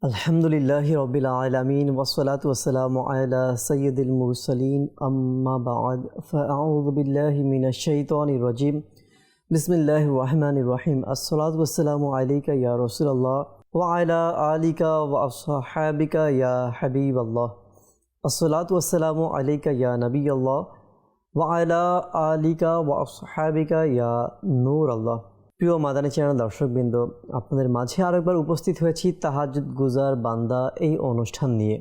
আলহামদুলিল্লাহি রব্বিল আলামিন ওয়াসসালাতু ওয়াসসালামু আলা সাইয়্যিদিল মুরসালিন আম্মা বা'দ ফাআউযু বিল্লাহি মিনাশ শাইতানির রাজিম বিসমিল্লাহির রহমানির রহিম আসসালাতু ওয়াসসালামু আলাইকা ইয়া রাসূলুল্লাহ ওয়া আলা আলিকা ওয়া আসহাবিকা ইয়া হাবিবাল্লাহ আসসালাতু ওয়াসসালামু আলাইকা ইয়া নাবিয়াল্লাহ ওয়া আলা আলিকা ওয়া আসহাবিকা ইয়া নূরাল্লাহ। প্রিয় মাদানী চ্যানেল দর্শকবৃন্দ, আপনাদের মাঝে আরেকবার উপস্থিত হয়েছি তাহাজ্জুদ গুজার বান্দা এই অনুষ্ঠান নিয়ে।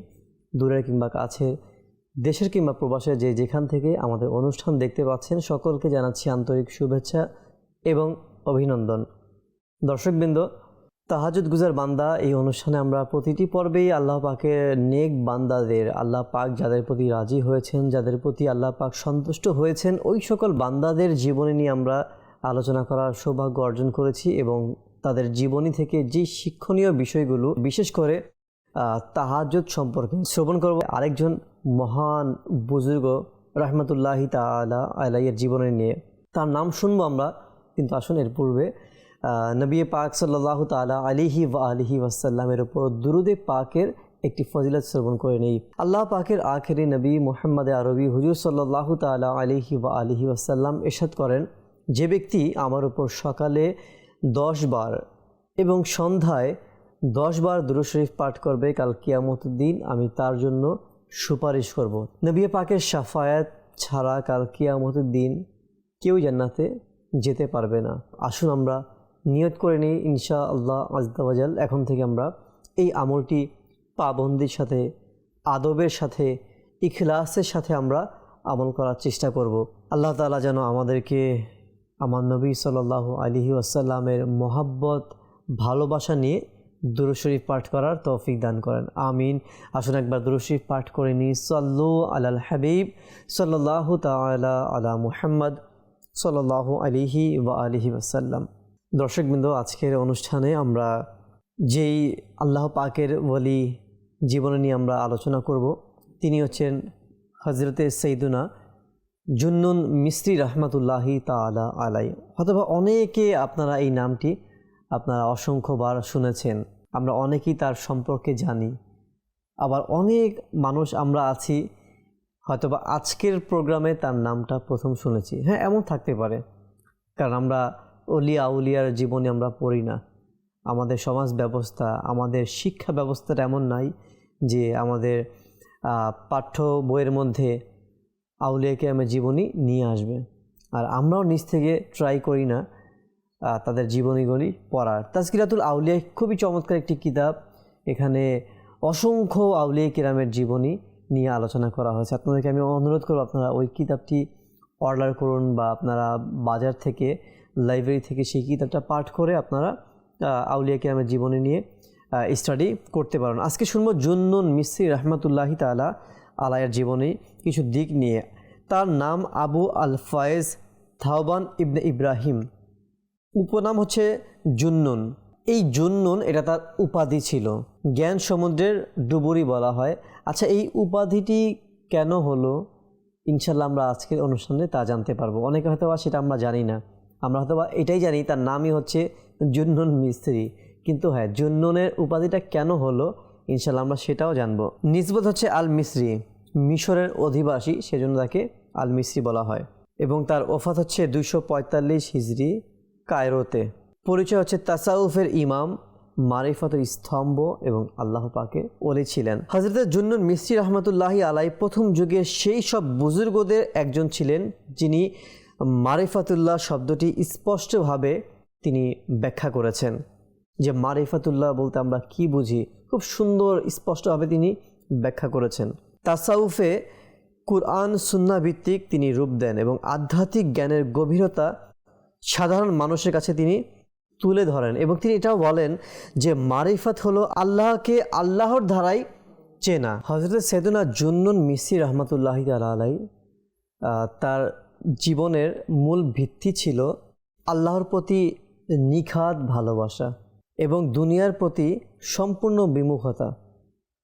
দূরের কিংবা কাছের, দেশের কিংবা প্রবাসের যে যেখান থেকে আমাদের অনুষ্ঠান দেখতে পাচ্ছেন, সকলকে জানাচ্ছি আন্তরিক শুভেচ্ছা এবং অভিনন্দন। দর্শকবৃন্দ, তাহাজ্জুদ গুজার বান্দা এই অনুষ্ঠানে আমরা প্রতিটি পর্বেই আল্লাহ পাকের নেক বান্দাদের, আল্লাহ পাক যাদের প্রতি রাজি হয়েছেন, যাদের প্রতি আল্লাহ পাক সন্তুষ্ট হয়েছেন, ওই সকল বান্দাদের জীবনী নিয়ে আমরা আলোচনা করার সৌভাগ্য অর্জন করেছি এবং তাদের জীবনী থেকে যে শিক্ষণীয় বিষয়গুলো, বিশেষ করে তাহাজ্জুদ সম্পর্কে শ্রবণ করব আরেকজন মহান বুজুর্গ রহমতুল্লাহি তাআলা আলাইহির জীবনী নিয়ে। তার নাম শুনবো আমরা, কিন্তু আসুন এর পূর্বে নবী পাক সাল্লাল্লাহু তাআলা আলাইহি ওয়া আলিহি ওয়াসাল্লামের উপর দুরুদে পাকের একটি ফজিলত শ্রবণ করে নেই। আল্লাহ পাকের আখেরি নবী মুহাম্মদ আরবি হুজুর সাল্লাল্লাহু তাআলা আলাইহি ওয়া আলিহি ওয়াসাল্লাম ইরশাদ করেন, যে ব্যক্তি আমার উপর সকালে 10 বার এবং সন্ধ্যায় 10 বার দুরূদ শরীফ পাঠ করবে, কাল কিয়ামতের দিন আমি তার জন্য সুপারিশ করব। নবী পাকের শাফায়াত ছাড়া কাল কিয়ামতের দিন কেউ জান্নাতে যেতে পারবে না। আসুন আমরা নিয়ত করে নিই, ইনশাআল্লাহ আযজা ওয়া জাল এখন থেকে আমরা এই আমলটি পাবন্দির সাথে, আদবের সাথে, ইখলাসের সাথে আমরা আমল করার চেষ্টা করব। আল্লাহ তাআলা যেন আমাদেরকে আমার নবী সাল্লাল্লাহু আলাইহি ওয়াসাল্লামের মহাব্বত, ভালোবাসা নিয়ে দুরূদ শরীফ পাঠ করার তৌফিক দান করেন, আমিন। আসুন একবার দুরূদ শরীফ পাঠ করে নিই। সাল্লু আলাল হাবিব সাল্লাল্লাহু তাআলা আলা মুহাম্মদ সাল্লাল্লাহু আলাইহি ওয়া আলিহি ওয়াসাল্লাম। দর্শকবৃন্দ, আজকের অনুষ্ঠানে আমরা যেই আল্লাহ পাকের ওলি জীবনী নিয়ে আমরা আলোচনা করব, তিনি হচ্ছেন হযরতে সাইয়্যিদুনা জুন্নুন মিসরি রহমতুল্লাহি তাআলা আলাই। অথবা অনেকে আপনারা এই নামটি আপনারা অসংখ্যবার শুনেছেন, আমরা অনেকেই তার সম্পর্কে জানি। আবার অনেক মানুষ আমরা আছি হয়তোবা আজকের প্রোগ্রামে তার নামটা প্রথম শুনেছি। হ্যাঁ, এমন থাকতে পারে, কারণ আমরা অলিয়া আউলিয়ার জীবনে আমরা পড়ি না। আমাদের সমাজ ব্যবস্থা, আমাদের শিক্ষা ব্যবস্থাটা এমন নাই যে আমাদের পাঠ্য বইয়ের মধ্যে আউলিয়া কেরামের জীবনী নিয়ে আসবে, আর আমরাও নিজ থেকে ট্রাই করি না তাদের জীবনীগুলি পড়ার। তাজকিরাতুল আউলিয়া খুবই চমৎকার একটি কিতাব, এখানে অসংখ্য আউলিয়া কেরামের জীবনী নিয়ে আলোচনা করা হয়েছে। আপনাদেরকে আমি অনুরোধ করব, আপনারা ওই কিতাবটি অর্ডার করুন বা আপনারা বাজার থেকে, লাইব্রেরি থেকে সেই কিতাবটা পাঠ করে আপনারা আউলিয়া কেরামের জীবনী নিয়ে স্টাডি করতে পারেন। আজকে শুনবো জুন্নুন মিসরি রহমতুল্লাহি তাআলা আলাইহির জীবনী কিছু দিক নিয়ে। তার নাম আবু আল ফায়েজ থাওবান ইবনে ইব্রাহিম, উপনাম হচ্ছে জুন্নুন। এই জুন্নুন এটা তার উপাধি ছিল, জ্ঞান সমুদ্রের ডুবুরি বলা হয়। আচ্ছা, এই উপাধিটি কেন হলো ইনশাল্লাহ আমরা আজকের অনুষ্ঠানে তা জানতে পারবো। অনেকে হয়তো সেটা আমরা জানি না, আমরা হয়তো এটাই জানি তার নামই হচ্ছে জুন্নুন মিসরি, কিন্তু হ্যাঁ, জুন্নুনের উপাধিটা কেন হলো ইনশাল্লাহ আমরা সেটাও জানবো। নিসবত হচ্ছে আল মিসরি, মিশরের অধিবাসী, সেজন্য তাকে আল মিসরি বলা হয়। এবং তার ওফাত হচ্ছে 245 হিজরি কায়রোতে। পরিচয় হচ্ছে তাসাউফের ইমাম, মারিফতের স্তম্ভ এবং আল্লাহ পাকের ওলি ছিলেন। হযরত জুন্নুন মিসরি রহমতুল্লাহি আলাই প্রথম যুগের সেই সব বুজুর্গদের একজন ছিলেন যিনি মারিফাতুল্লাহ শব্দটি স্পষ্টভাবে তিনি ব্যাখ্যা করেছেন। যে মারিফাতুল্লাহ বলতে আমরা কি বুঝি, খুব সুন্দর স্পষ্টভাবে তিনি ব্যাখ্যা করেছেন। তাসাউফে কুরআন সুন্নাহ ভিত্তিক তিনি রূপ দেন এবং আধ্যাত্মিক জ্ঞানের গভীরতা সাধারণ মানুষের কাছে তিনি তুলে ধরেন। এবং তিনি এটাও বলেন যে মারিফাত হলো আল্লাহকে আল্লাহর ধারায় চেনা। হযরত সাইয়্যিদুনা জুন্নুন মিসরি রহমতুল্লাহি তাআলা আলাই, তার জীবনের মূল ভিত্তি ছিল আল্লাহর প্রতি নিখাদ ভালোবাসা এবং দুনিয়ার প্রতি সম্পূর্ণ বিমুখতা।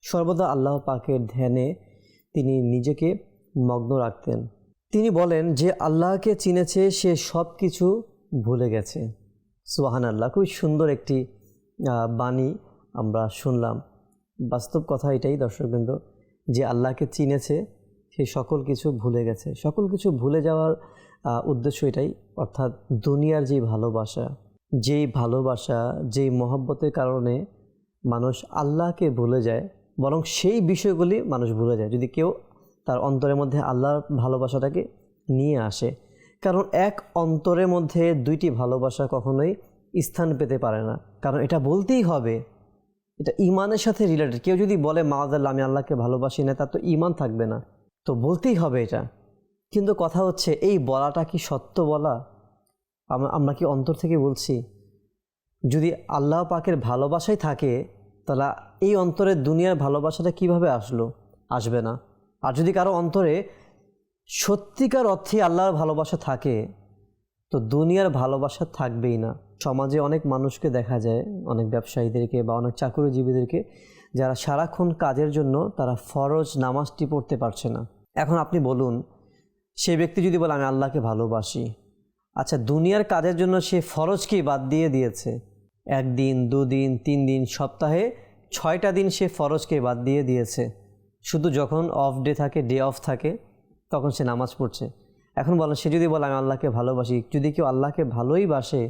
সর্বদা আল্লাহ পাকের ধ্যানে তিনি নিজেকে মগ্ন রাখতেন। তিনি বলেন যে আল্লাহকে চিনেছে সে সব কিছু ভুলে গেছে। সুবহানাল্লাহ, খুব সুন্দর একটি বাণী আমরা শুনলাম। বাস্তব কথা এটাই দর্শকবৃন্দ, যে আল্লাহকে চিনেছে সে সকল কিছু ভুলে গেছে। সকল কিছু ভুলে যাওয়ার উদ্দেশ্য এটাই, অর্থাৎ দুনিয়ার যেই ভালোবাসা যেই মহব্বতের কারণে মানুষ আল্লাহকে ভুলে যায়, বরং সেই বিষয়গুলি মানুষ ভুলে যায় যদি কেউ তার অন্তরের মধ্যে আল্লাহর ভালোবাসাটাকে নিয়ে আসে। কারণ এক অন্তরের মধ্যে দুইটি ভালোবাসা কখনোই স্থান পেতে পারে না, কারণ এটা বলতেই হবে, এটা ইমানের সাথে রিলেটেড। কেউ যদি বলে মাআযাল্লাহ আমি আল্লাহকে ভালোবাসি না, তার তো ইমান থাকবে না, তো বলতেই হবে এটা। কিন্তু কথা হচ্ছে এই বলাটা কি সত্য বলা? আমরা কি অন্তর থেকে বলছি? যদি আল্লাহ পাকের ভালোবাসাই থাকে তাহলে এই অন্তরে দুনিয়ার ভালোবাসাটা কিভাবে আসবে না। আর যদি কারো অন্তরে সত্যিকার অর্থে আল্লাহর ভালোবাসা থাকে তো দুনিয়ার ভালোবাসা থাকবেই না। সমাজে অনেক মানুষকে দেখা যায়, অনেক ব্যবসায়ীদেরকে বা অনেক চাকরিজীবীদেরকে, যারা সারাক্ষণ কাজের জন্য তারা ফরজ নামাজটি পড়তে পারছে না। এখন আপনি বলুন, সেই ব্যক্তি যদি বলে আমি আল্লাহকে ভালোবাসি, আচ্ছা দুনিয়ার কাজের জন্য সে ফরজকেই বাদ দিয়ে দিয়েছে, 1 দিন 2 দিন 3 দিন সপ্তাহে 6টা দিন সে ফরজকে বাদ দিয়ে দিয়েছে, শুধু যখন ডে অফ থাকে তখন সে নামাজ পড়ছে। এখন বলেন, সে যদি বলে আমি আল্লাহকে ভালোবাসি, যদি কেউ আল্লাহকে ভালোই বাসে,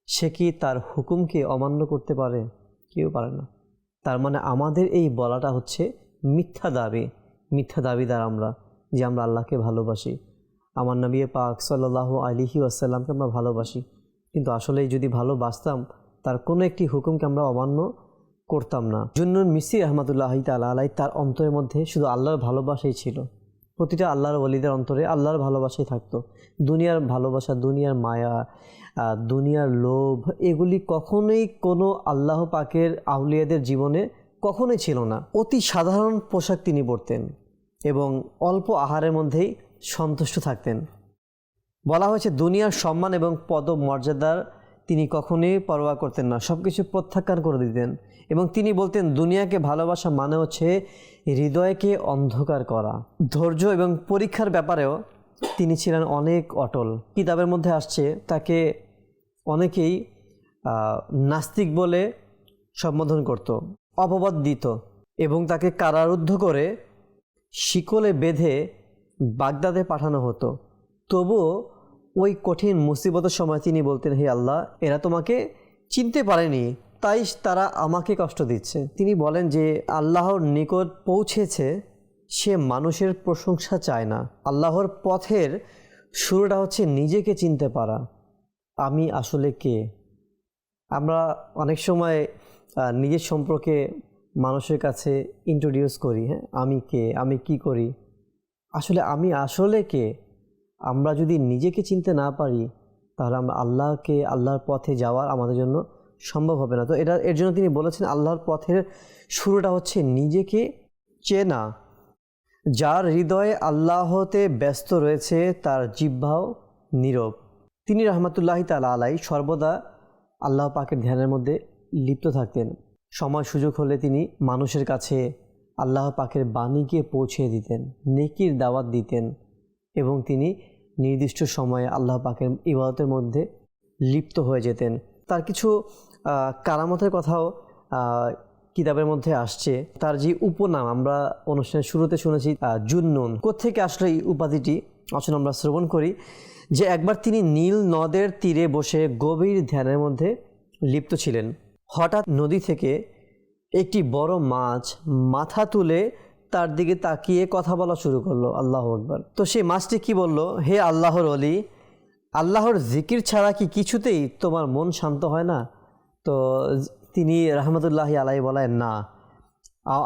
সে কি তার হুকুমকে অমান্য করতে পারে? কেউ পারে না। তার মানে আমাদের এই বলাটা হচ্ছে মিথ্যা দাবিদার আমরা, যে আমরা আল্লাহকে ভালোবাসি, আমার নবী পাক সাল্লাল্লাহু আলাইহি ওয়াসাল্লামকে আমরা ভালোবাসি, কিন্তু আসলেই যদি ভালোবাসতাম তার কোনো একটি হুকুমকে আমরা অমান্য করতাম না। জুন্নুন মিসরি রাহমাতুল্লাহি তাআলা আলাইহি, তার অন্তরের মধ্যে শুধু আল্লাহর ভালোবাসাই ছিল। প্রতিটা আল্লাহর ওলিদের অন্তরে আল্লাহর ভালোবাসাই থাকতো। দুনিয়ার ভালোবাসা, দুনিয়ার মায়া, দুনিয়ার লোভ, এগুলি কখনোই কোনো আল্লাহ পাকের আউলিয়াদের জীবনে কখনোই ছিল না। অতি সাধারণ পোশাক তিনি পরতেন এবং অল্প আহারের মধ্যেই সন্তুষ্ট থাকতেন। বলা হয়েছে দুনিয়ার সম্মান এবং পদমর্যাদার তিনি কখনোই পরোয়া করতেন না, সব কিছু প্রত্যাখ্যান করে দিতেন। এবং তিনি বলতেন দুনিয়াকে ভালোবাসা মানে হচ্ছে হৃদয়কে অন্ধকার করা। ধৈর্য এবং পরীক্ষার ব্যাপারেও তিনি ছিলেন অনেক অটল। কিতাবের মধ্যে আসছে তাকে অনেকেই নাস্তিক বলে সম্বোধন করত, অপবাদ দিত এবং তাকে কারারুদ্ধ করে শিকলে বেঁধে বাগদাদে পাঠানো হতো। তবুও ওই কঠিন মুসিবতের সময় তিনি বলতেন, হে আল্লাহ, এরা তোমাকে চিনতে পারেনি, তাই তারা আমাকে কষ্ট দিচ্ছে। তিনি বলেন যে আল্লাহর নিকট পৌঁছেছে সে মানুষের প্রশংসা চায় না। আল্লাহর পথের শুরুটা হচ্ছে নিজেকে চিনতে পারা, আমি আসলে কে। আমরা অনেক সময় নিজের সম্পর্কে মানুষের কাছে ইন্ট্রোডিউস করি, হ্যাঁ, আমি কে, আমি কি করি, আমি আসলে কে। আমরা যদি নিজেকে চিনতে না পারি তাহলে আমরা আল্লাহর পথে যাওয়ার আমাদের জন্য সম্ভব হবে না। তো এর জন্য তিনি বলেছেন আল্লাহর পথের শুরুটা হচ্ছে নিজেকে চেনা। যার হৃদয়ে আল্লাহতে ব্যস্ত রয়েছে তার জিহ্বাও নীরব। তিনি রাহমাতুল্লাহি তাআলা আলাইহি সর্বদা আল্লাহ পাকের ধ্যানের মধ্যে লিপ্ত থাকতেন। সময় সুযোগ হলে তিনি মানুষের কাছে আল্লাহ পাকের বাণীকে পৌঁছে দিতেন, নেকির দাওয়াত দিতেন এবং তিনি নির্দিষ্ট সময়ে আল্লাহ পাকের ইবাদতের মধ্যে লিপ্ত হয়ে যেতেন। তার কিছু কারামতের কথাও কিতাবের মধ্যে আসছে। তার যে উপনাম আমরা অনুষ্ঠানের শুরুতে শুনেছি জুন্নুন, কোত্থেকে আসলে এই উপাধিটি আসলে আমরা শ্রবণ করি, যে একবার তিনি নীল নদের তীরে বসে গভীর ধ্যানের মধ্যে লিপ্ত ছিলেন। হঠাৎ নদী থেকে একটি বড় মাছ মাথা তুলে তার দিকে তাকিয়ে কথা বলা শুরু করলো, আল্লাহু আকবার। তো সেই মাছটি কি বলল, হে আল্লাহর ওলি, আল্লাহর জিকির ছাড়া কি কিছুতেই তোমার মন শান্ত হয় না? তো তিনি রাহমাতুল্লাহি আলাইহি বলেন, না,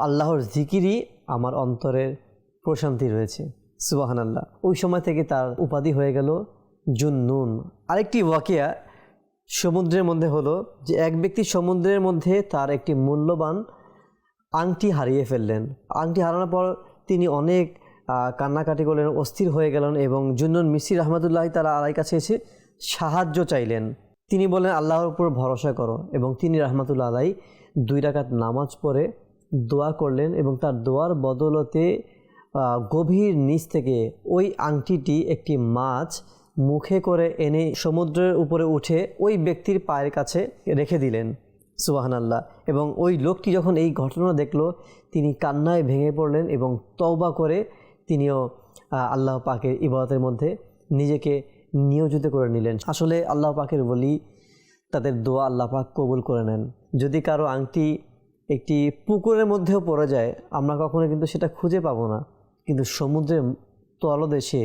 আল্লাহর জিকিরই আমার অন্তরের প্রশান্তি রয়েছে। সুবহানাল্লাহ। ওই সময় থেকে তার উপাধি হয়ে গেল জুন্নুন। আরেকটি ওয়াকিয়া সমুদ্রের মধ্যে হলো যে এক ব্যক্তি সমুদ্রের মধ্যে তার একটি মূল্যবান আংটি হারিয়ে ফেললেন। আংটি হারানোর পর তিনি অনেক কান্নাকাটি করলেন, অস্থির হয়ে গেলেন এবং জুন্নুন মিসরি রাহমাতুল্লাহি তাআলা আলাইহির কাছে এসে সাহায্য চাইলেন। তিনি বলেন আল্লাহর উপর ভরসা করো, এবং তিনি রাহমাতুল্লাহ আলাইহি 2 রাকাত নামাজ পড়ে দোয়া করলেন এবং তার দোয়ার বদলতে গভীর নিচ থেকে ওই আংটিটি একটি মাছ মুখে করে এনে সমুদ্রের উপরে উঠে ওই ব্যক্তির পায়ের কাছে রেখে দিলেন। সুবহানাল্লাহ। এবং ওই লোকটি যখন এই ঘটনা দেখলো তিনি কান্নায় ভেঙে পড়লেন এবং তওবা করে তিনিও আল্লাহ পাকের ইবাদতের মধ্যে নিজেকে নিয়োজিত করে নিলেন। আসলে আল্লাহ পাকের বলি তাদের দোয়া আল্লাহ পাক কবুল করে নেন। যদি কারো আংটি একটি পুকুরের মধ্যেও পড়ে যায় আমরা কখনো কিন্তু সেটা খুঁজে পাবো না, কিন্তু সমুদ্রের তলদেশে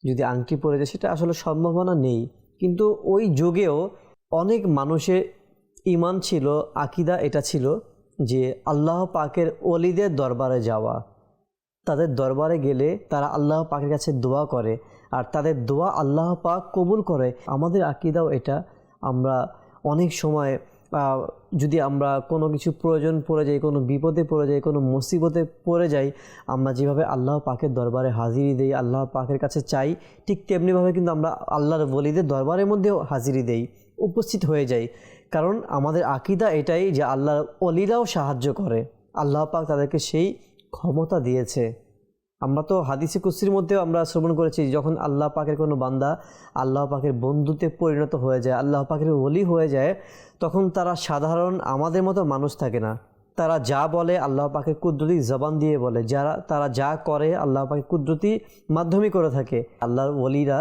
যদি আংটি পড়ে যায় সেটা আসলে সম্ভাবনা নেই। কিন্তু ওই যুগেও অনেক মানুষের ঈমান ছিল, আকীদা এটা ছিল যে আল্লাহ পাকের ওলিদের দরবারে যাওয়া, তাদের দরবারে গেলে তারা আল্লাহ পাকের কাছে দোয়া করে আর তাদের দোয়া আল্লাহ পাক কবুল করে। আমাদের আকীদাও এটা। আমরা অনেক সময় যদি আমরা কোনো কিছু প্রয়োজন পড়ে যাই, কোনো বিপদে পড়ে যাই, কোনো মুসিবতে পড়ে যাই, আমরা যেভাবে আল্লাহ পাকের দরবারে হাজিরি দেই, আল্লাহ পাকের কাছে চাই, ঠিক তেমনিভাবে কিন্তু আমরা আল্লাহর ওলিদের দরবারের মধ্যেও হাজিরি দেই, উপস্থিত হয়ে যাই। কারণ আমাদের আকীদা এটাই যে আল্লাহর ওলিরাও সাহায্য করে, আল্লাহ পাক তাদেরকে সেই ক্ষমতা দিয়েছে। আমরা তো হাদিসে কুদসির মধ্যেও আমরা শ্রবণ করেছি যখন আল্লাহ পাকের কোনো বান্দা আল্লাহ পাকের বন্ধুতে পরিণত হয়ে যায়, আল্লাহ পাকের ওলি হয়ে যায়, তখন তারা সাধারণ আমাদের মতো মানুষ থাকে না। তারা যা বলে আল্লাহ পাকের কুদরতি জবান দিয়ে বলে, তারা যা করে আল্লাহ পাকের কুদরতি মাধ্যমে করে থাকে। আল্লাহর ওলিরা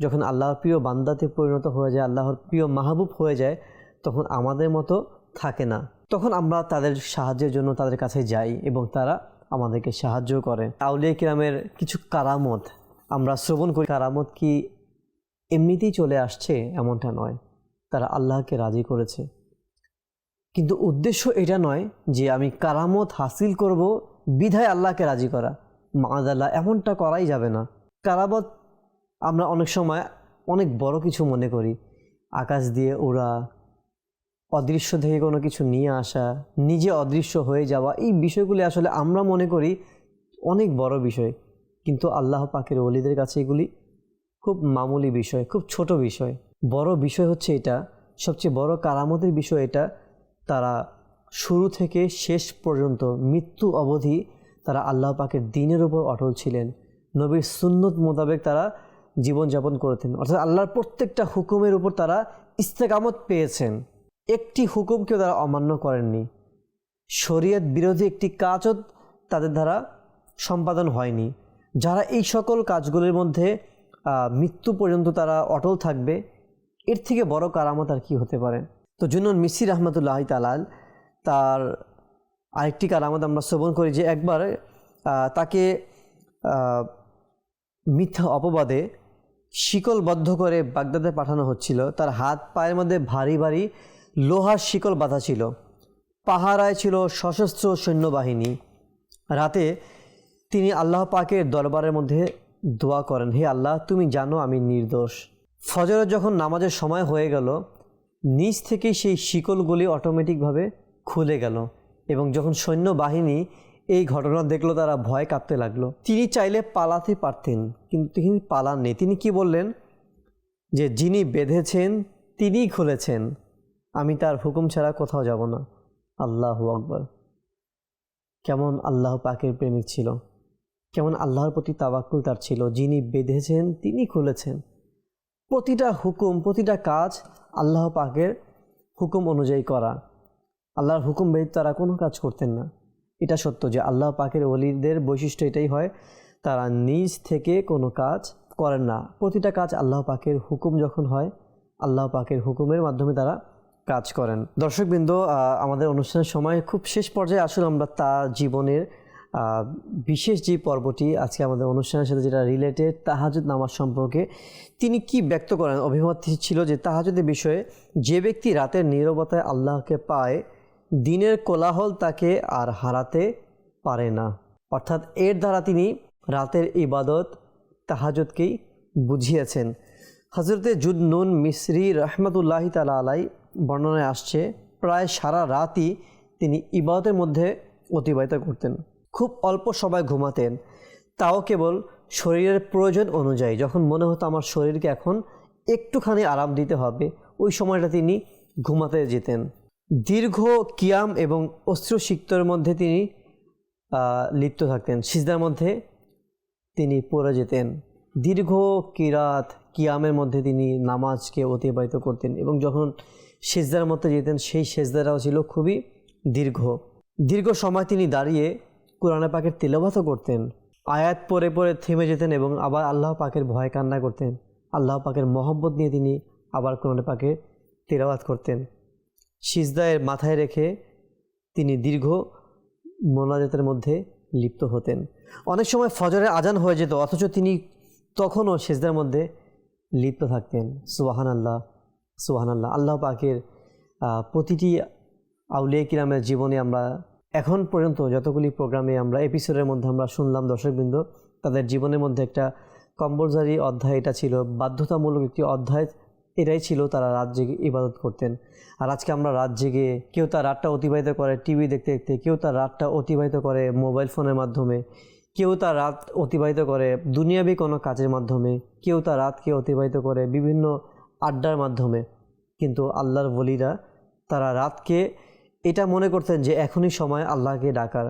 যখন আল্লাহর প্রিয় বান্দাতে পরিণত হয়ে যায়, আল্লাহর প্রিয় মাহবুব হয়ে যায়, তখন আমাদের মতো থাকে না। তখন আমরা তাদের সাহায্যের জন্য তাদের কাছে যাই এবং তারা আমাদেরকে সাহায্য করে। আউলিয়া কিরামের কিছু কারামত আমরা শ্রবণ করি। কারামত কি এমনিতেই চলে আসছে এমনটা নয়, তারা আল্লাহকে রাজি করেছে। কিন্তু উদ্দেশ্য এটা নয় যে আমি কারামত হাসিল করব বিধায় আল্লাহকে রাজি করা, মাআযাল্লাহ, এমনটা করাই যাবে না। কারামত আমরা অনেক সময় অনেক বড় কিছু মনে করি, আকাশ দিয়ে ওড়া, অদৃশ্য থেকে কোনো কিছু নিয়ে আসা, নিজে অদৃশ্য হয়ে যাওয়া, এই বিষয়গুলি আসলে আমরা মনে করি অনেক বড় বিষয়, কিন্তু আল্লাহ পাকের ওলিদের কাছে এগুলি খুব মামুলি বিষয়, খুব ছোট বিষয়। বড় বিষয় হচ্ছে এটা, সবচেয়ে বড় কারামতের বিষয় এটা, তারা শুরু থেকে শেষ পর্যন্ত মৃত্যু অবধি তারা আল্লাহ পাকের দ্বীনের উপর অটল ছিলেন, নবীর সুন্নত মোতাবেক তারা জীবনযাপন করেছেন, অর্থাৎ আল্লাহর প্রত্যেকটা হুকুমের উপর তারা ইস্তেকামত পেয়েছেন। একটি হুকুমকেও তারা অমান্য করেননি, শরীয়ত বিরোধী একটি কাজও তাদের দ্বারা সম্পাদন হয়নি। যারা এই সকল কাজগুলির মধ্যে মৃত্যু পর্যন্ত তারা অটল থাকবে, এর থেকে বড় কারামত আর কি হতে পারে। তো জুনন মিসরি রহমতুল্লাহ তাআলা তার আরেকটি কারামত আমরা শ্রবণ করি যে একবার তাকে মিথ্যা অপবাদে শিকলবদ্ধ করে বাগদাদে পাঠানো হচ্ছিল। তার হাত পায়ের মধ্যে ভারী ভারী লোহার শিকল বাঁধা ছিল, পাহারায় ছিল সশস্ত্র সৈন্যবাহিনী। রাতে তিনি আল্লাহ পাকের দরবারের মধ্যে দোয়া করেন, হে আল্লাহ, তুমি জানো আমি নির্দোষ। ফজরের যখন নামাজের সময় হয়ে গেল, নিচ থেকেই সেই শিকলগুলি অটোমেটিকভাবে খুলে গেল এবং যখন সৈন্যবাহিনী এই ঘটনা দেখলো তারা ভয় কাঁপতে লাগলো। তিনি চাইলে পালাতে পারতেন, কিন্তু তিনি পালাননি। তিনি কি বললেন যে যিনি বেঁধেছেন তিনিই খুলেছেন, আমি তার হুকুম ছাড়া কোথাও যাব না। আল্লাহু আকবার! কেমন আল্লাহ পাকের প্রেমিক ছিল, কেমন আল্লাহর প্রতি তাওয়াক্কুল তার ছিল। যিনি বেঁধেছেন তিনি খুলেছেন। প্রতিটা হুকুম, প্রতিটা কাজ আল্লাহ পাকের হুকুম অনুযায়ী করা, আল্লাহর হুকুম ব্যতীত তারা কোনো কাজ করতেন না। এটা সত্য যে আল্লাহ পাকের ওলিদের বৈশিষ্ট্য এটাই হয়, তারা নিজ থেকে কোনো কাজ করেন না। প্রতিটা কাজ আল্লাহ পাকের হুকুম যখন হয়, আল্লাহ পাকের হুকুমের মাধ্যমে তারা কাজ করেন। দর্শকবৃন্দ, আমাদের অনুষ্ঠানের সময় খুব শেষ পর্যায়ে আসলে আমরা তার জীবনের বিশেষ যে পর্বটি আজকে আমাদের অনুষ্ঠানের সাথে যেটা রিলেটেড, তাহাজ্জুদ নামাজ সম্পর্কে তিনি কি ব্যক্ত করেন। অভিমত ছিল যে তাহাজ্জুদের বিষয়ে যে ব্যক্তি রাতের নীরবতায় আল্লাহকে পায়, দিনের কোলাহল তাকে আর হারাতে পারে না। অর্থাৎ এর দ্বারা তিনি রাতের ইবাদত তাহাজ্জুদকেই বুঝিয়েছেন। হযরতে জুননুন মিসরি রহমতুল্লাহি তাআলা আলাই বর্ণনায় আসছে, প্রায় সারা রাতই তিনি ইবাদতের মধ্যে অতিবাহিত করতেন। খুব অল্প সময় ঘুমাতেন, তাও কেবল শরীরের প্রয়োজন অনুযায়ী। যখন মনে হতো আমার শরীরকে এখন একটুখানি আরাম দিতে হবে, ওই সময়টা তিনি ঘুমাতে যেতেন। দীর্ঘ কিয়াম এবং অশ্রুসিক্তর মধ্যে তিনি লিপ্ত থাকতেন, সিজদার মধ্যে তিনি পড়ে যেতেন। দীর্ঘ কিরাত কিয়ামের মধ্যে তিনি নামাজকে অতিবাহিত করতেন এবং যখন সেজদার মধ্যে যেতেন, সেই সেজদাটাও ছিল খুবই দীর্ঘ। দীর্ঘ সময় তিনি দাঁড়িয়ে কোরআনে পাকের তিলাওয়াতও করতেন, আয়াত পড়ে পড়ে থেমে যেতেন এবং আবার আল্লাহ পাকের ভয় কান্না করতেন, আল্লাহ পাকের মহব্বত নিয়ে তিনি আবার কোরআনে পাকে তিলাওয়াত করতেন। সিজদায় মাথায় রেখে তিনি দীর্ঘ মোনাজাতের মধ্যে লিপ্ত হতেন। অনেক সময় ফজরের আজান হয়ে যেত, অথচ তিনি তখনও সিজদার মধ্যে লিপ্ত থাকতেন। সুবহানাল্লাহ, সুবহানাল্লাহ। আল্লাহ পাকের প্রতিটি আউলিয়া কিরামের জীবনে আমরা এখন পর্যন্ত যতগুলি প্রোগ্রামে আমরা এপিসোডের মধ্যে আমরা শুনলাম, দর্শকবৃন্দ, তাদের জীবনের মধ্যে একটা কম্পালসারি অধ্যায় এটা ছিল, বাধ্যতামূলক একটি অধ্যায় এটাই ছিল, তারা রাত জেগে ইবাদত করতেন। আর আজকে আমরা রাত জেগে, কেউ তার রাতটা অতিবাহিত করে টিভি দেখতে দেখতে, কেউ তার রাতটা অতিবাহিত করে মোবাইল ফোনের মাধ্যমে, কেউ তার রাত অতিবাহিত করে দুনিয়াবি কোনো কাজের মাধ্যমে, কেউ তার রাতকে অতিবাহিত করে বিভিন্ন আড্ডার মাধ্যমে। কিন্তু আল্লাহর ওলিরা তারা রাতকে এটা মনে করতেন যে এখনই সময় আল্লাহকে ডাকার,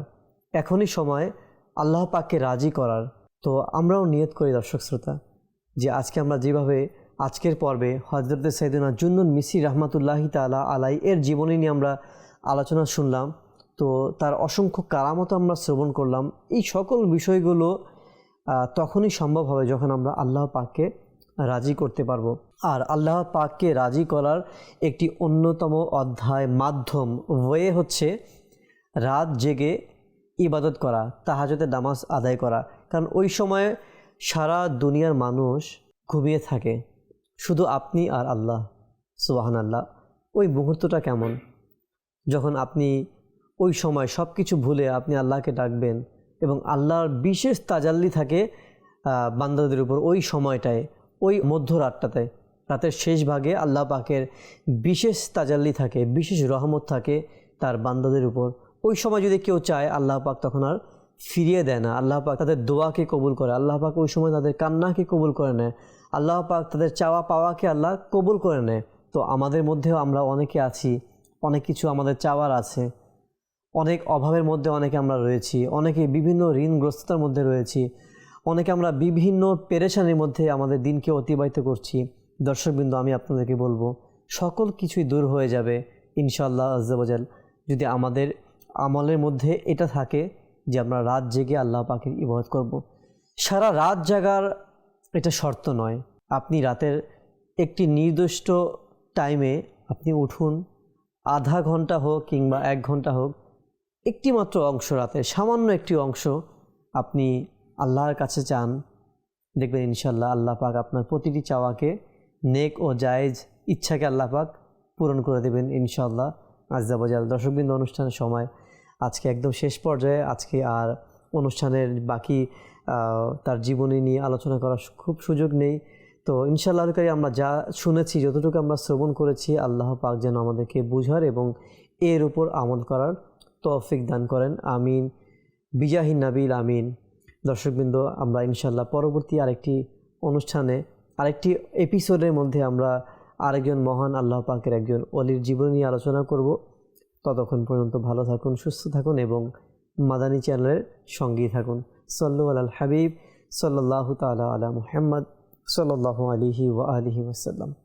এখনই সময় আল্লাহ পাককে রাজি করার। তো আমরাও নিয়ত করি দর্শক শ্রোতা, যে আজকে আমরা যেভাবে আজকের পর্বে হযরত সাইয়েদনা জুন্নুন মিসরি রাহমাতুল্লাহি তাআলা আলাই এর জীবনী নিয়ে আমরা আলোচনা শুনলাম, তো তার অসংখ্য কারামত আমরা শ্রবণ করলাম। এই সকল বিষয়গুলো তখনই সম্ভব হবে যখন আমরা আল্লাহ পাককে রাজি করতে পারবো। আর আল্লাহ পাককে রাজি করার একটি অন্যতম অধ্যায়, মাধ্যম, ওয়ে হচ্ছে রাত জেগে ইবাদত করা, তাহাজ্জুদের নামাজ আদায় করা। কারণ ওই সময়ে সারা দুনিয়ার মানুষ ঘুমিয়ে থাকে, শুধু আপনি আর আল্লাহ। সুবহানাল্লাহ। ওই মুহূর্তটা কেমন, যখন আপনি ওই সময় সব কিছু ভুলে আপনি আল্লাহকে ডাকবেন এবং আল্লাহর বিশেষ তাজাল্লি থাকে বান্দাদের উপর ওই সময়টায়, ওই মধ্যরাতটাতে, রাতের শেষ ভাগে আল্লাহ পাকের বিশেষ তাজাল্লি থাকে, বিশেষ রহমত থাকে তার বান্দাদের উপর। ওই সময় যদি কেউ চায়, আল্লাহ পাক তখন আর ফিরিয়ে দেয় না। আল্লাহ পাক তাদের দোয়াকে কবুল করে, আল্লাহ পাক ওই সময় তাদের কান্নাকে কবুল করে নেয়, আল্লাহ পাক তাদের চাওয়া পাওয়াকে আল্লাহ কবুল করে নেয়। তো আমাদের মধ্যেও আমরা অনেকে আছি, অনেক কিছু আমাদের চাওয়ার আছে, অনেক অভাবের মধ্যে অনেকে আমরা রয়েছি, অনেকে বিভিন্ন ঋণগ্রস্ততার মধ্যে রয়েছি, অনেকে আমরা বিভিন্ন পেরেশানির মধ্যে আমাদের দিনকে অতিবাহিত করছি। দর্শকবৃন্দ, আমি আপনাদেরকে বলবো, সকল কিছুই দূর হয়ে যাবে ইনশাআল্লাহ আজ্জা ওয়াজাল, যদি আমাদের আমলের মধ্যে এটা থাকে যে আমরা রাত জেগে আল্লাহ পাকের ইবাদত করব। সারা রাত জাগার এটা শর্ত নয়, আপনি রাতের একটি নির্দিষ্ট টাইমে আপনি উঠুন, আধা ঘন্টা হোক কিংবা 1 ঘন্টা হোক, একটি মাত্র অংশ, রাতের সামান্য একটি অংশ আপনি আল্লাহর কাছে চান, দেখবেন ইনশাআল্লাহ আল্লাহ পাক আপনার প্রতিটি চাওয়াকে, নেক ও জায়েজ ইচ্ছাকে আল্লাহ পাক পূরণ করে দেবেন ইনশাআল্লাহ আজ্জা ওয়াজাল। দর্শকবৃন্দ, অনুষ্ঠানের সময় আজকে একদম শেষ পর্যায়ে, আজকে আর অনুষ্ঠানের বাকি তার জীবনী নিয়ে আলোচনা করার খুব সুযোগ নেই। তো ইনশাআল্লাহ আমরা যা শুনেছি, যতটুকু আমরা শ্রবণ করেছি, আল্লাহ পাক যেন আমাদেরকে বুঝার এবং এর উপর আমল করার তৌফিক দান করেন। আমিন বিজাহিন নাবিল আমিন। দর্শকবৃন্দ, আমরা ইনশাআল্লাহ পরবর্তী আরেকটি অনুষ্ঠানে, আরেকটি এপিসোডের মধ্যে আমরা আরেকজন মহান আল্লাহ পাকের একজন ওলির জীবন নিয়ে আলোচনা করব। ততক্ষণ পর্যন্ত ভালো থাকুন, সুস্থ থাকুন এবং মাদানী চ্যানেলের সঙ্গেই থাকুন। সাল্লু আলাল হাবিব সাল্লাল্লাহু তাআলা আলা মুহাম্মদ সাল্লাল্লাহু আলাইহি ওয়া আলিহি ওয়াসাল্লাম।